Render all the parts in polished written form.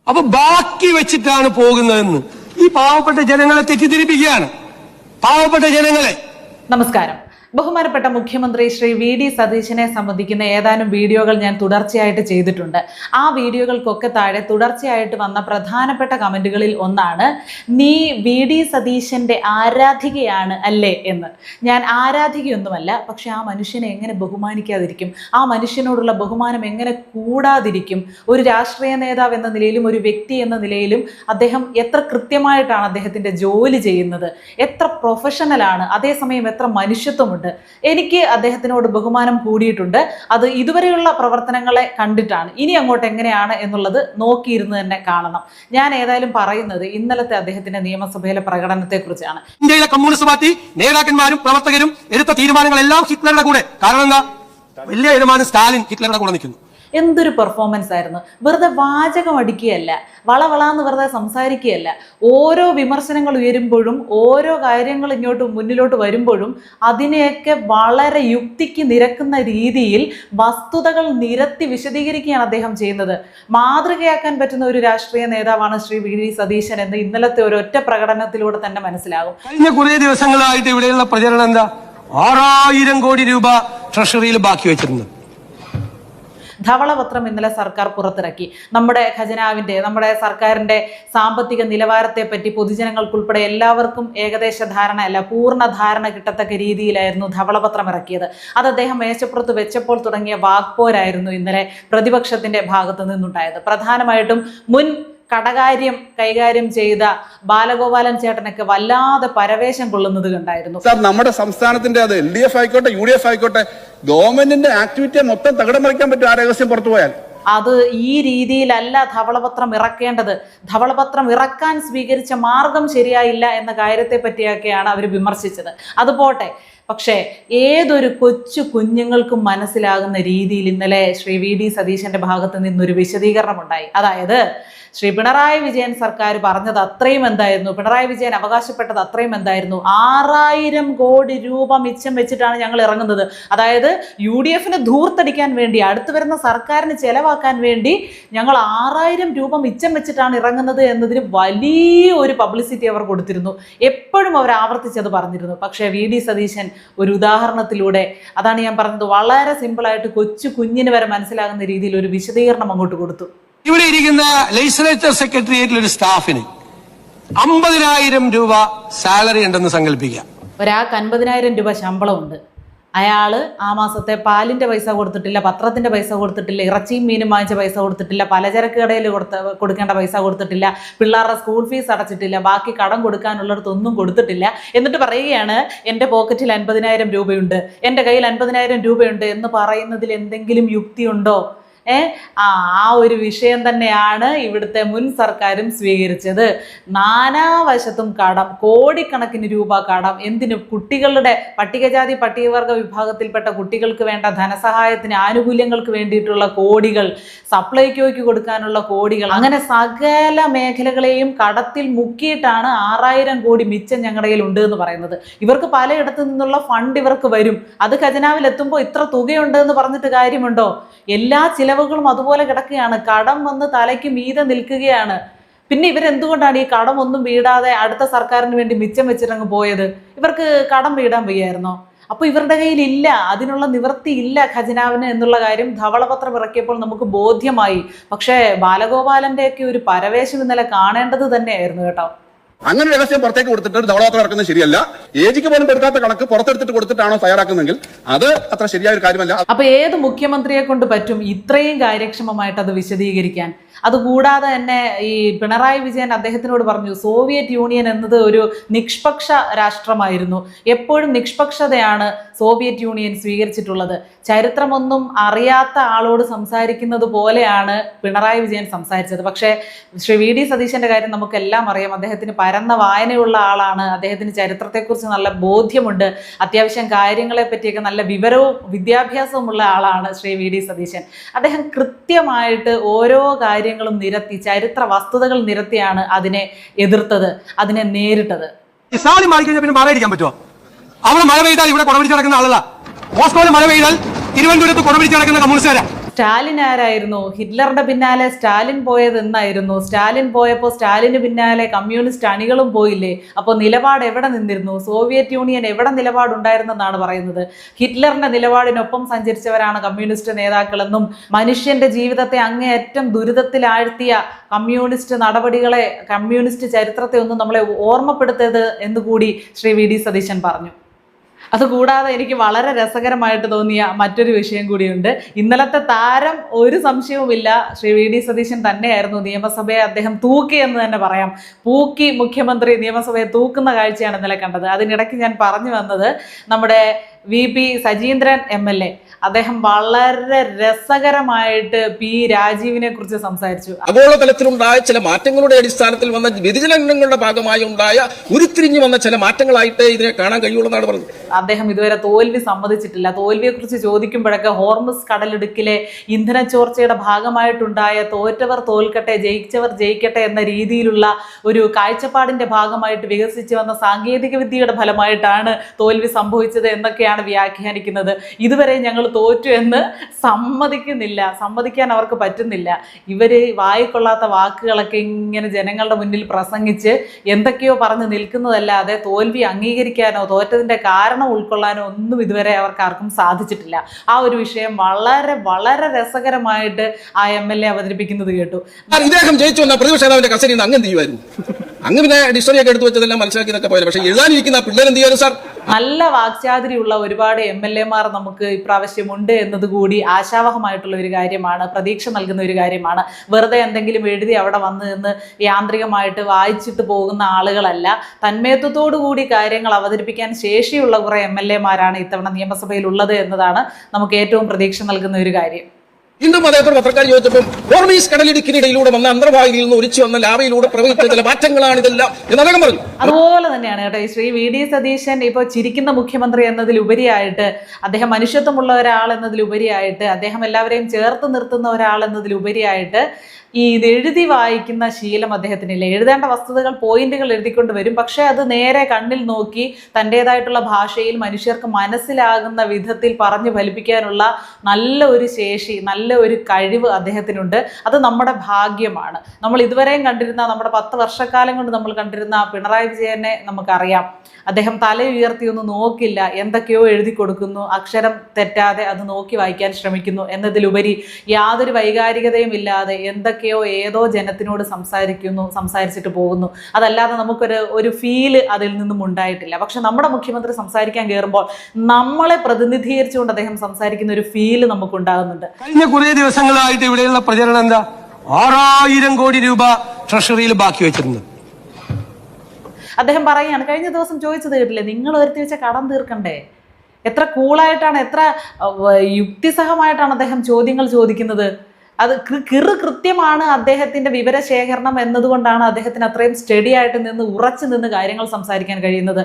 അപ്പൊ ബാക്കി വെച്ചിട്ടാണ് പോകുന്നതെന്ന് ഈ പാവപ്പെട്ട ജനങ്ങളെ തെറ്റിദ്ധരിപ്പിക്കുകയാണ്. പാവപ്പെട്ട ജനങ്ങളെ. നമസ്കാരം. ബഹുമാനപ്പെട്ട മുഖ്യമന്ത്രി ശ്രീ വി.ഡി. സതീശനെ സംബന്ധിക്കുന്ന ഏതാനും വീഡിയോകൾ ഞാൻ തുടർച്ചയായിട്ട് ചെയ്തിട്ടുണ്ട്. ആ വീഡിയോകൾക്കൊക്കെ താഴെ തുടർച്ചയായിട്ട് വന്ന പ്രധാനപ്പെട്ട കമന്റുകളിൽ ഒന്നാണ്, നീ വി.ഡി. സതീശന്റെ ആരാധികയാണ് അല്ലേ എന്ന്. ഞാൻ ആരാധികയൊന്നുമല്ല, പക്ഷെ ആ മനുഷ്യനെ എങ്ങനെ ബഹുമാനിക്കാതിരിക്കും? ആ മനുഷ്യനോടുള്ള ബഹുമാനം എങ്ങനെ കൂടാതിരിക്കും? ഒരു രാഷ്ട്രീയ നേതാവ് എന്ന നിലയിലും ഒരു വ്യക്തി എന്ന നിലയിലും അദ്ദേഹം എത്ര കൃത്യമായിട്ടാണ് അദ്ദേഹത്തിന്റെ ജോലി ചെയ്യുന്നത്, എത്ര പ്രൊഫഷണലാണ്, അതേസമയം എത്ര മനുഷ്യത്വമുണ്ട്. എനിക്ക് അദ്ദേഹത്തിനോട് ബഹുമാനം കൂടിയിട്ടുണ്ട്. അത് ഇതുവരെയുള്ള പ്രവർത്തനങ്ങളെ കണ്ടിട്ടാണ്. ഇനി അങ്ങോട്ട് എങ്ങനെയാണ് എന്നുള്ളത് നോക്കിയിരുന്ന് തന്നെ കാണണം. ഞാൻ ഏതായാലും പറയുന്നത് ഇന്നലത്തെ അദ്ദേഹത്തിന്റെ നിയമസഭയിലെ പ്രകടനത്തെ കുറിച്ചാണ്. ഇന്ത്യയിലെ കമ്മ്യൂണിസ്റ്റ് പാർട്ടി നേതാക്കന്മാരും പ്രവർത്തകരും എടുത്ത തീരുമാനങ്ങളെല്ലാം ഹിറ്റ്ലറുടെ കൂടെ. കാരണം എന്താ? വലിയ തീരുമാനം സ്റ്റാലിൻ ഹിറ്റ്ലറുടെ കൂടെ നിൽക്കുന്നു. എന്തൊരു പെർഫോമൻസ് ആയിരുന്നു! വെറുതെ വാചകം അടിക്കുകയല്ല, വളവളാന്ന് വെറുതെ സംസാരിക്കുകയല്ല. ഓരോ വിമർശനങ്ങൾ ഉയരുമ്പോഴും ഓരോ കാര്യങ്ങൾ ഇങ്ങോട്ട് മുന്നിലോട്ട് വരുമ്പോഴും അതിനെയൊക്കെ വളരെ യുക്തിക്ക് നിരക്കുന്ന രീതിയിൽ വസ്തുതകൾ നിരത്തി വിശദീകരിക്കുകയാണ് അദ്ദേഹം ചെയ്യുന്നത്. മാതൃകയാക്കാൻ പറ്റുന്ന ഒരു രാഷ്ട്രീയ നേതാവാണ് ശ്രീ വി.ഡി. സതീശൻ എന്ന് ഇന്നലത്തെ ഒരൊറ്റ പ്രകടനത്തിലൂടെ തന്നെ മനസ്സിലാകും. കഴിഞ്ഞ കുറേ ദിവസങ്ങളായിട്ട് ഇവിടെയുള്ള പ്രചരണം എന്താ? 6000 കോടി രൂപ ട്രഷറിയിൽ ബാക്കി വെച്ചിരുന്നു. ധവളപത്രം ഇന്നലെ സർക്കാർ പുറത്തിറക്കി. നമ്മുടെ ഖജനാവിന്റെ, നമ്മുടെ സർക്കാരിന്റെ സാമ്പത്തിക നിലവാരത്തെ പറ്റി പൊതുജനങ്ങൾക്കുൾപ്പെടെ എല്ലാവർക്കും ഏകദേശ ധാരണ അല്ല, പൂർണ്ണ ധാരണ കിട്ടത്തക്ക രീതിയിലായിരുന്നു ധവളപത്രം ഇറക്കിയത്. അത് അദ്ദേഹം മേശപ്പുറത്ത് വെച്ചപ്പോൾ തുടങ്ങിയ വാക്പോരായിരുന്നു ഇന്നലെ പ്രതിപക്ഷത്തിന്റെ ഭാഗത്തു നിന്നുണ്ടായത്. പ്രധാനമായിട്ടും മുൻ കടകാര്യം കൈകാര്യം ചെയ്ത ബാലഗോപാലൻ ചേട്ടനൊക്കെ വല്ലാതെ പരവേശം കൊള്ളുന്നത് കണ്ടായിരുന്നു. സാർ, നമ്മുടെ സംസ്ഥാനത്തിന്റെ അത് LDF ആയിക്കോട്ടെ UDF ആയിക്കോട്ടെ, ഗവൺമെന്റിന്റെ ആക്ടിവിറ്റിയെ മൊത്തം തകിടം മറിക്കാൻ പറ്റും ആ രഹസ്യം പുറത്തു പോയാൽ. അത് ഈ രീതിയിലല്ല ധവളപത്രം ഇറക്കേണ്ടത്. ധവളപത്രം ഇറക്കാൻ സ്വീകരിച്ച മാർഗം ശരിയായില്ല എന്ന കാര്യത്തെ പറ്റിയൊക്കെയാണ് അവർ വിമർശിച്ചത്. അതുപോട്ടെ, പക്ഷേ ഏതൊരു കൊച്ചു കുഞ്ഞുങ്ങൾക്കും മനസ്സിലാകുന്ന രീതിയിൽ ഇന്നലെ ശ്രീ വി.ഡി. സതീശന്റെ ഭാഗത്ത് നിന്നൊരു വിശദീകരണം ഉണ്ടായി. അതായത് ശ്രീ പിണറായി വിജയൻ സർക്കാർ പറഞ്ഞത് അത്രയും എന്തായിരുന്നു, പിണറായി വിജയൻ അവകാശപ്പെട്ടത് അത്രയും എന്തായിരുന്നു? 6000 കോടി രൂപ മിച്ചം വെച്ചിട്ടാണ് ഞങ്ങൾ ഇറങ്ങുന്നത്. അതായത് UDF ധൂർത്തടിക്കാൻ വേണ്ടി, അടുത്ത് വരുന്ന സർക്കാരിന് ചെലവാക്കാൻ വേണ്ടി ഞങ്ങൾ 6000 രൂപ മിച്ചം വെച്ചിട്ടാണ് ഇറങ്ങുന്നത് എന്നതിന് വലിയ ഒരു പബ്ലിസിറ്റി അവർ കൊടുത്തിരുന്നു. എപ്പോഴും അവർ ആവർത്തിച്ചത് പറഞ്ഞിരുന്നു. പക്ഷേ വി.ഡി. സതീശൻ ഒരു ഉദാഹരണത്തിലൂടെ, അതാണ് ഞാൻ പറഞ്ഞത്, വളരെ സിമ്പിളായിട്ട് കൊച്ചു കുഞ്ഞിന് വരെ മനസ്സിലാകുന്ന രീതിയിൽ ഒരു വിശദീകരണം അങ്ങോട്ട് കൊടുത്തു. ഇവിടെ ഇരിക്കുന്ന ലെജിസ്ലേച്ചർ സെക്രട്ടേറിയറ്റിൽ ഒരു സ്റ്റാഫിന് 50,000 രൂപ സാലറി ഉണ്ടെന്ന് സങ്കല്പിക്കാം. ഒരാൾക്ക് 50,000 രൂപ ശമ്പളമുണ്ട്. അയാള് ആ മാസത്തെ പാലിന്റെ പൈസ കൊടുത്തിട്ടില്ല, പത്രത്തിന്റെ പൈസ കൊടുത്തിട്ടില്ല, ഇറച്ചിയും മീനും വാങ്ങിച്ച പൈസ കൊടുത്തിട്ടില്ല, പലചരക്ക് കടയിൽ കൊടുക്കേണ്ട പൈസ കൊടുത്തിട്ടില്ല, പിള്ളേരുടെ സ്കൂൾ ഫീസ് അടച്ചിട്ടില്ല, ബാക്കി കടം കൊടുക്കാനുള്ളിടത്തൊന്നും കൊടുത്തിട്ടില്ല. എന്നിട്ട് പറയുകയാണ് എൻ്റെ പോക്കറ്റിൽ 50,000 രൂപയുണ്ട്, എൻ്റെ കയ്യിൽ 50,000 രൂപയുണ്ട് എന്ന് പറയുന്നതിൽ എന്തെങ്കിലും യുക്തിയുണ്ടോ? ആ ഒരു വിഷയം തന്നെയാണ് ഇവിടുത്തെ മുൻ സർക്കാരും സ്വീകരിച്ചത്. നാനാവശത്തും കടം, കോടിക്കണക്കിന് രൂപ കടം. എന്തിനു? കുട്ടികളുടെ പട്ടികജാതി പട്ടികവർഗ വിഭാഗത്തിൽപ്പെട്ട കുട്ടികൾക്ക് വേണ്ട ധനസഹായത്തിന്, ആനുകൂല്യങ്ങൾക്ക് വേണ്ടിയിട്ടുള്ള കോടികൾ, സപ്ലൈകോയ്ക്ക് കൊടുക്കാനുള്ള കോടികൾ, അങ്ങനെ സകല മേഖലകളെയും കടത്തിൽ മുക്കിയിട്ടാണ് 6000 കോടി മിച്ചം ഞങ്ങളുടെ കയ്യിൽ ഉണ്ട് എന്ന് പറയുന്നത്. ഇവർക്ക് പലയിടത്തു നിന്നുള്ള ഫണ്ട് ഇവർക്ക് വരും. അത് ഖജനാവിൽ എത്തുമ്പോൾ ഇത്ര തുകയുണ്ട് എന്ന് പറഞ്ഞിട്ട് കാര്യമുണ്ടോ? എല്ലാ ചിലവുകളും അതുപോലെ കിടക്കുകയാണ്. കടം വന്ന് തലയ്ക്ക് മീതെ നിൽക്കുകയാണ്. പിന്നെ ഇവരെന്തുകൊണ്ടാണ് ഈ കടം ഒന്നും വീടാതെ അടുത്ത സർക്കാരിന് വേണ്ടി മിച്ചം വെച്ചിട്ടങ്ങ് പോയത്? ഇവർക്ക് കടം വീടാൻ വയ്യായിരുന്നോ? അപ്പൊ ഇവരുടെ കയ്യിൽ ഇല്ല, അതിനുള്ള നിവൃത്തി ഇല്ല ഖജനാവിന് എന്നുള്ള കാര്യം ധവളപത്രം ഇറക്കിയപ്പോൾ നമുക്ക് ബോധ്യമായി. പക്ഷേ ബാലഗോപാലന്റെ ഒക്കെ ഒരു പരവേശം ഇന്നലെ കാണേണ്ടത് തന്നെയായിരുന്നു കേട്ടോ. അങ്ങനെ രഹസ്യം പുറത്തേക്ക് കൊടുത്തിട്ട് ധവളപത്രം ഇറക്കുന്നത് ശരിയല്ല. ഏജിക്ക് പോലും എടുക്കാത്ത കണക്ക് പുറത്തെടുത്തിട്ട് കൊടുത്തിട്ടാണോ തയ്യാറാക്കുന്നെങ്കിൽ അത് അത്ര ശരിയായ ഒരു കാര്യമല്ല. അപ്പൊ ഏത് മുഖ്യമന്ത്രിയെ കൊണ്ട് പറ്റും ഇത്രയും കാര്യക്ഷമമായിട്ട് അത് വിശദീകരിക്കാൻ? അതുകൂടാതെ തന്നെ ഈ പിണറായി വിജയൻ അദ്ദേഹത്തിനോട് പറഞ്ഞു, സോവിയറ്റ് യൂണിയൻ എന്നത് ഒരു നിഷ്പക്ഷ രാഷ്ട്രമായിരുന്നു, എപ്പോഴും നിഷ്പക്ഷതയാണ് സോവിയറ്റ് യൂണിയൻ സ്വീകരിച്ചിട്ടുള്ളത്. ചരിത്രമൊന്നും അറിയാത്ത ആളോട് സംസാരിക്കുന്നത് പോലെയാണ് പിണറായി വിജയൻ സംസാരിച്ചത്. പക്ഷേ ശ്രീ വി.ഡി. സതീശന്റെ കാര്യം നമുക്കെല്ലാം അറിയാം. അദ്ദേഹത്തിന് പരന്ന വായനയുള്ള ആളാണ്, അദ്ദേഹത്തിന് ചരിത്രത്തെക്കുറിച്ച് നല്ല ബോധ്യമുണ്ട്, അത്യാവശ്യം കാര്യങ്ങളെ പറ്റിയൊക്കെ നല്ല വിവരവും വിദ്യാഭ്യാസവുമുള്ള ആളാണ് ശ്രീ വി.ഡി. സതീശൻ. അദ്ദേഹം കൃത്യമായിട്ട് ഓരോ കാര്യങ്ങളും നിരത്തി, ചരിത്ര വസ്തുതകൾ നിരത്തിയാണ് അതിനെ എതിർത്തത്, അതിനെ നേരിട്ടത്. പിന്നെ മഴ അടിക്കാൻ പറ്റുമോ? അവിടെ മഴ പെയ്താൽ ഇവിടെ കുടപിടിച്ച് നടക്കുന്ന ആളല്ല. മോസ്കോയിൽ മഴ പെയ്താൽ തിരുവനന്തപുരത്ത് കുടപിടിച്ച് നടക്കുന്ന കമ്മ്യൂണിസ്റ്റുകാരാ. സ്റ്റാലിൻ ആരായിരുന്നു? ഹിറ്റ്ലറുടെ പിന്നാലെ സ്റ്റാലിൻ പോയത് എന്നായിരുന്നു? സ്റ്റാലിൻ പോയപ്പോൾ സ്റ്റാലിന് പിന്നാലെ കമ്മ്യൂണിസ്റ്റ് അണികളും പോയില്ലേ? അപ്പോൾ നിലപാട് എവിടെ നിന്നിരുന്നു? സോവിയറ്റ് യൂണിയൻ എവിടെ നിലപാടുണ്ടായിരുന്നെന്നാണ് പറയുന്നത്. ഹിറ്റ്ലറിന്റെ നിലപാടിനൊപ്പം സഞ്ചരിച്ചവരാണ് കമ്മ്യൂണിസ്റ്റ് നേതാക്കളെന്നും മനുഷ്യന്റെ ജീവിതത്തെ അങ്ങേയറ്റം ദുരിതത്തിലാഴ്ത്തിയ കമ്മ്യൂണിസ്റ്റ് നടപടികളെ, കമ്മ്യൂണിസ്റ്റ് ചരിത്രത്തെ ഒന്നും നമ്മളെ ഓർമ്മപ്പെടുത്തരുത് എന്നുകൂടി ശ്രീ വി ഡി സതീശൻ പറഞ്ഞു. അതുകൂടാതെ എനിക്ക് വളരെ രസകരമായിട്ട് തോന്നിയ മറ്റൊരു വിഷയം കൂടിയുണ്ട്. ഇന്നലത്തെ താരം ഒരു സംശയവുമില്ല ശ്രീ വി ഡി സതീശൻ തന്നെയായിരുന്നു. നിയമസഭയെ അദ്ദേഹം തൂക്കി എന്ന് തന്നെ പറയാം. പൂക്കി മുഖ്യമന്ത്രി നിയമസഭയെ തൂക്കുന്ന കാഴ്ചയാണ് ഇന്നലെ കണ്ടത്. അതിനിടയ്ക്ക് ഞാൻ പറഞ്ഞു വന്നത് നമ്മുടെ VP സജീന്ദ്രൻ MLA അദ്ദേഹം വളരെ രസകരമായിട്ട് P രാജീവിനെ കുറിച്ച് സംസാരിച്ചു. ആഗോളതലത്തിലുണ്ടായ ചില മാറ്റങ്ങളുടെ അടിസ്ഥാനത്തിൽ വന്ന വ്യതിചലനങ്ങളുടെ ഭാഗമായി ഉണ്ടായ ഉരുത്തിരിഞ്ഞു വന്ന ചില മാറ്റങ്ങളായിട്ട് ഇതിനെ കാണാൻ കഴിയുള്ളൂ എന്നാണ് പറഞ്ഞത്. അദ്ദേഹം ഇതുവരെ തോൽവി സമ്മതിച്ചിട്ടില്ല. തോൽവിയെ കുറിച്ച് ചോദിക്കുമ്പോഴൊക്കെ ഹോർമുസ് കടലിടുക്കിലെ ഇന്ധന ചോർച്ചയുടെ ഭാഗമായിട്ടുണ്ടായ തോറ്റവർ തോൽക്കട്ടെ, ജയിച്ചവർ ജയിക്കട്ടെ എന്ന രീതിയിലുള്ള ഒരു കാഴ്ചപ്പാടിന്റെ ഭാഗമായിട്ട് വികസിച്ചു വന്ന സാങ്കേതിക വിദ്യയുടെ ഫലമായിട്ടാണ് തോൽവി സംഭവിച്ചത് എന്നൊക്കെയാണ് വ്യാഖ്യാനിക്കുന്നത്. ഇതുവരെ ഞങ്ങൾ തോറ്റു എന്ന് സമ്മതിക്കുന്നില്ല, സമ്മതിക്കാൻ അവർക്ക് പറ്റുന്നില്ല. ഇവര് വായിക്കൊള്ളാത്ത വാക്കുകളൊക്കെ ഇങ്ങനെ ജനങ്ങളുടെ മുന്നിൽ പ്രസംഗിച്ച് എന്തൊക്കെയോ പറഞ്ഞ് നിൽക്കുന്നതല്ലാതെ തോൽവി അംഗീകരിക്കാനോ തോറ്റതിന്റെ കാരണം ഉൾക്കൊള്ളാനോ ഒന്നും ഇതുവരെ അവർക്ക് ആർക്കും സാധിച്ചിട്ടില്ല. ആ ഒരു വിഷയം വളരെ വളരെ രസകരമായിട്ട് ആ MLA അവതരിപ്പിക്കുന്നത് കേട്ടു. ഇദ്ദേഹം ജയിച്ചു വന്ന പ്രതിപക്ഷ നേതാവിന്റെ കസേരയിൽ നിന്ന് അങ്ങ് ചെയ്യുമായിരുന്നു. അങ്ങ് പിന്നെ ഡിക്ഷണറിയൊക്കെ എടുത്തു വെച്ചതെല്ലാം മനസ്സിലാക്കിയതൊക്കെ പോയത്. പക്ഷേ എഴുതാനിരിക്കുന്ന പിള്ളേരെന്ത് ചെയ്യാനും സാർ? നല്ല വാക്ചാതുരിയുള്ള ഒരുപാട് MLA-മാർ നമുക്ക് ഇപ്രാവശ്യമുണ്ട് എന്നതുകൂടി ആശാവഹമായിട്ടുള്ള ഒരു കാര്യമാണ്, പ്രതീക്ഷ നൽകുന്ന ഒരു കാര്യമാണ്. വെറുതെ എന്തെങ്കിലും എഴുതി അവിടെ വന്ന് നിന്ന് യാന്ത്രികമായിട്ട് വായിച്ചിട്ട് പോകുന്ന ആളുകളല്ല. തന്മയത്വത്തോടു കൂടി കാര്യങ്ങൾ അവതരിപ്പിക്കാൻ ശേഷിയുള്ള കുറെ MLA-മാരാണ് ഇത്തവണ നിയമസഭയിൽ ഉള്ളത് എന്നതാണ് നമുക്ക് ഏറ്റവും പ്രതീക്ഷ നൽകുന്ന ഒരു കാര്യം. ഇന്നും അദ്ദേഹത്തോട് പത്രക്കാർ ചോദിച്ചപ്പോൾ ഹോർമീസ് കടലിടുക്കിനിടയിലൂടെ വന്ന അന്തർവാഹിനിയിൽ നിന്ന് ഒലിച്ചു വന്ന ലാവയിലൂടെ പ്രവഹിച്ച ചില മാറ്റങ്ങളാണ് ഇതെല്ലാം എന്ന് അദ്ദേഹം പറഞ്ഞു. അതുപോലെ തന്നെയാണ് കേട്ടോ ശ്രീ വി ഡി സതീശൻ ഇപ്പോൾ ചിരിക്കുന്ന മുഖ്യമന്ത്രി എന്നതിലുപരിയായിട്ട്, അദ്ദേഹം മനുഷ്യത്വമുള്ള ഒരാൾ എന്നതിലുപരിയായിട്ട്, അദ്ദേഹം എല്ലാവരെയും ചേർത്ത് നിർത്തുന്ന ഒരാൾ എന്നതിലുപരിയായിട്ട് ഇത് എഴുതി വായിക്കുന്ന ശീലം അദ്ദേഹത്തിനില്ല. എഴുതേണ്ട വസ്തുതകൾ, പോയിന്റുകൾ എഴുതിക്കൊണ്ട് വരും. പക്ഷെ അത് നേരെ കണ്ണിൽ നോക്കി തൻ്റെതായിട്ടുള്ള ഭാഷയിൽ മനുഷ്യർക്ക് മനസ്സിലാകുന്ന വിധത്തിൽ പറഞ്ഞു ഫലിപ്പിക്കാനുള്ള നല്ല ഒരു ശേഷി, നല്ല ഒരു കഴിവ് അദ്ദേഹത്തിനുണ്ട്. അത് നമ്മുടെ ഭാഗ്യമാണ്. നമ്മൾ ഇതുവരെയും കണ്ടിരുന്ന, നമ്മുടെ 10 വർഷക്കാലം കൊണ്ട് നമ്മൾ കണ്ടിരുന്ന പിണറായി വിജയനെ നമുക്കറിയാം. അദ്ദേഹം തല ഉയർത്തിയൊന്നും നോക്കില്ല, എന്തൊക്കെയോ എഴുതി കൊടുക്കുന്നു, അക്ഷരം തെറ്റാതെ അത് നോക്കി വായിക്കാൻ ശ്രമിക്കുന്നു എന്നതിലുപരി യാതൊരു വൈകാരികതയും ഇല്ലാതെ എന്തൊക്കെയോ ഏതോ ജനത്തിനോട് സംസാരിച്ചിട്ട് പോകുന്നു. അതല്ലാതെ നമുക്കൊരു ഫീല് അതിൽ നിന്നും ഉണ്ടായിട്ടില്ല. പക്ഷെ നമ്മുടെ മുഖ്യമന്ത്രി സംസാരിക്കാൻ കയറുമ്പോൾ നമ്മളെ പ്രതിനിധീകരിച്ചുകൊണ്ട് അദ്ദേഹം സംസാരിക്കുന്ന ഒരു ഫീല് നമുക്കുണ്ടാകുന്നുണ്ട്. കഴിഞ്ഞ കുറേ ദിവസങ്ങളായിട്ട് ഇവിടെയുള്ള പ്രചരണം എന്താ? 6000 കോടി രൂപ ട്രഷറിയിൽ ബാക്കി വെച്ചിട്ടുണ്ട്. അദ്ദേഹം പറയുകയാണ്, കഴിഞ്ഞ ദിവസം ചോദിച്ചത് കേട്ടില്ലേ, നിങ്ങൾ ഉയർത്തി വെച്ച കടം തീർക്കണ്ടേ? എത്ര കൂളായിട്ടാണ്, എത്ര യുക്തിസഹമായിട്ടാണ് അദ്ദേഹം ചോദ്യങ്ങൾ ചോദിക്കുന്നത്. അത് കൃത്യമാണ് അദ്ദേഹത്തിന്റെ വിവരശേഖരണം എന്നതുകൊണ്ടാണ് അദ്ദേഹത്തിന് അത്രയും സ്റ്റഡി ആയിട്ട് നിന്ന് ഉറച്ചു നിന്ന് കാര്യങ്ങൾ സംസാരിക്കാൻ കഴിയുന്നത്.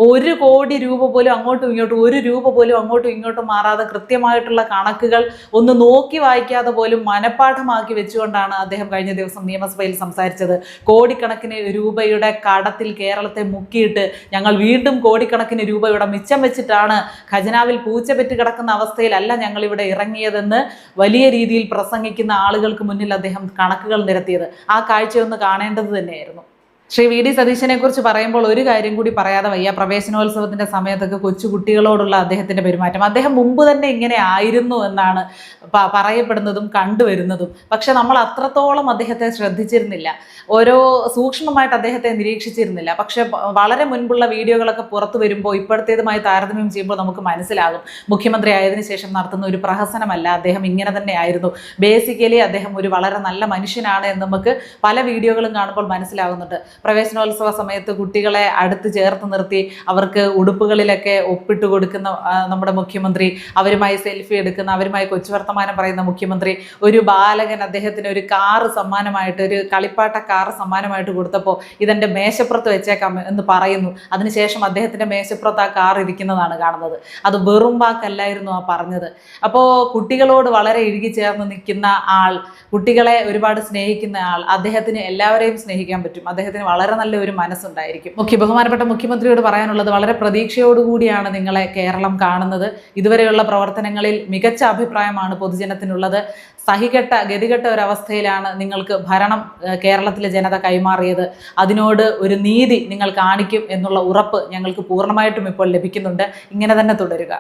1 കോടി രൂപ പോലും അങ്ങോട്ടും ഇങ്ങോട്ടും, 1 രൂപ പോലും അങ്ങോട്ടും ഇങ്ങോട്ടും മാറാതെ കൃത്യമായിട്ടുള്ള കണക്കുകൾ ഒന്ന് നോക്കി വായിക്കാതെ പോലും മനഃപ്പാഠമാക്കി വെച്ചുകൊണ്ടാണ് അദ്ദേഹം കഴിഞ്ഞ ദിവസം നിയമസഭയിൽ സംസാരിച്ചത്. കോടിക്കണക്കിന് രൂപയുടെ കടത്തിൽ കേരളത്തെ മുക്കിയിട്ട് ഞങ്ങൾ വീണ്ടും കോടിക്കണക്കിന് രൂപയുടെ മിച്ചം വെച്ചിട്ടാണ് ഖജനാവിൽ പൂച്ചപെറ്റ് കിടക്കുന്ന അവസ്ഥയിലല്ല ഞങ്ങൾ ഇവിടെ ഇറങ്ങിയതെന്ന് വലിയ രീതിയിൽ പ്രസംഗിക്കുന്ന ആളുകൾക്ക് മുന്നിൽ അദ്ദേഹം കണക്കുകൾ നിരത്തിയത്. ആ കാഴ്ചയൊന്ന് കാണേണ്ടത് തന്നെയായിരുന്നു. ശ്രീ വി ഡി സതീശനെ കുറിച്ച് പറയുമ്പോൾ ഒരു കാര്യം കൂടി പറയാതെ വയ്യ. പ്രവേശനോത്സവത്തിന്റെ സമയത്തൊക്കെ കൊച്ചു കുട്ടികളോടുള്ള അദ്ദേഹത്തിന്റെ പെരുമാറ്റം, അദ്ദേഹം മുമ്പ് തന്നെ ഇങ്ങനെ ആയിരുന്നു എന്നാണ് പറയപ്പെടുന്നതും കണ്ടുവരുന്നതും. പക്ഷെ നമ്മൾ അത്രത്തോളം അദ്ദേഹത്തെ ശ്രദ്ധിച്ചിരുന്നില്ല, ഓരോ സൂക്ഷ്മമായിട്ട് അദ്ദേഹത്തെ നിരീക്ഷിച്ചിരുന്നില്ല. പക്ഷെ വളരെ മുൻപുള്ള വീഡിയോകളൊക്കെ പുറത്തു വരുമ്പോൾ ഇപ്പോഴത്തേതുമായി താരതമ്യം ചെയ്യുമ്പോൾ നമുക്ക് മനസ്സിലാകും മുഖ്യമന്ത്രി ആയതിനു ശേഷം നടത്തുന്ന ഒരു പ്രഹസനമല്ല, അദ്ദേഹം ഇങ്ങനെ തന്നെ ആയിരുന്നു. ബേസിക്കലി അദ്ദേഹം ഒരു വളരെ നല്ല മനുഷ്യനാണ് എന്ന് നമുക്ക് പല വീഡിയോകളും കാണുമ്പോൾ മനസ്സിലാകുന്നുണ്ട്. പ്രവേശനോത്സവ സമയത്ത് കുട്ടികളെ അടുത്ത് ചേർത്ത് നിർത്തി അവർക്ക് ഉടുപ്പുകളിലൊക്കെ ഒപ്പിട്ട് കൊടുക്കുന്ന നമ്മുടെ മുഖ്യമന്ത്രി, അവരുമായി സെൽഫി എടുക്കുന്ന, അവരുമായി കൊച്ചു വർത്തമാനം പറയുന്ന മുഖ്യമന്ത്രി, ഒരു ബാലകൻ അദ്ദേഹത്തിന് ഒരു കാറ് സമ്മാനമായിട്ട്, ഒരു കളിപ്പാട്ട കാറ് സമ്മാനമായിട്ട് കൊടുത്തപ്പോൾ ഇതെൻ്റെ മേശപ്പുറത്ത് വെച്ചേക്കാം എന്ന് പറയുന്നു. അതിനുശേഷം അദ്ദേഹത്തിൻ്റെ മേശപ്പുറത്ത് ആ കാർ ഇരിക്കുന്നതാണ് കാണുന്നത്. അത് വെറും വാക്കല്ലായിരുന്നു ആ പറഞ്ഞത്. അപ്പോൾ കുട്ടികളോട് വളരെ ഇഴുകി ചേർന്ന് നിൽക്കുന്ന ആൾ, കുട്ടികളെ ഒരുപാട് സ്നേഹിക്കുന്ന ആൾ, അദ്ദേഹത്തിന് എല്ലാവരെയും സ്നേഹിക്കാൻ പറ്റും, അദ്ദേഹത്തിന് ചെയ്യാനും വളരെ നല്ല ഒരു മനസ്സുണ്ടായിരിക്കും. ബഹുമാനപ്പെട്ട മുഖ്യമന്ത്രിയോട് പറയാനുള്ളത്, വളരെ പ്രതീക്ഷയോടുകൂടിയാണ് നിങ്ങളെ കേരളം കാണുന്നത്. ഇതുവരെയുള്ള പ്രവർത്തനങ്ങളിൽ മികച്ച അഭിപ്രായമാണ് പൊതുജനത്തിനുള്ളത്. ഗതികെട്ട ഒരവസ്ഥയിലാണ് നിങ്ങൾക്ക് ഭരണം കേരളത്തിലെ ജനത കൈമാറിയത്. അതിനോട് ഒരു നീതി നിങ്ങൾ കാണിക്കും എന്നുള്ള ഉറപ്പ് ഞങ്ങൾക്ക് പൂർണ്ണമായിട്ടും ഇപ്പോൾ ലഭിക്കുന്നുണ്ട്. ഇങ്ങനെ തന്നെ തുടരുക.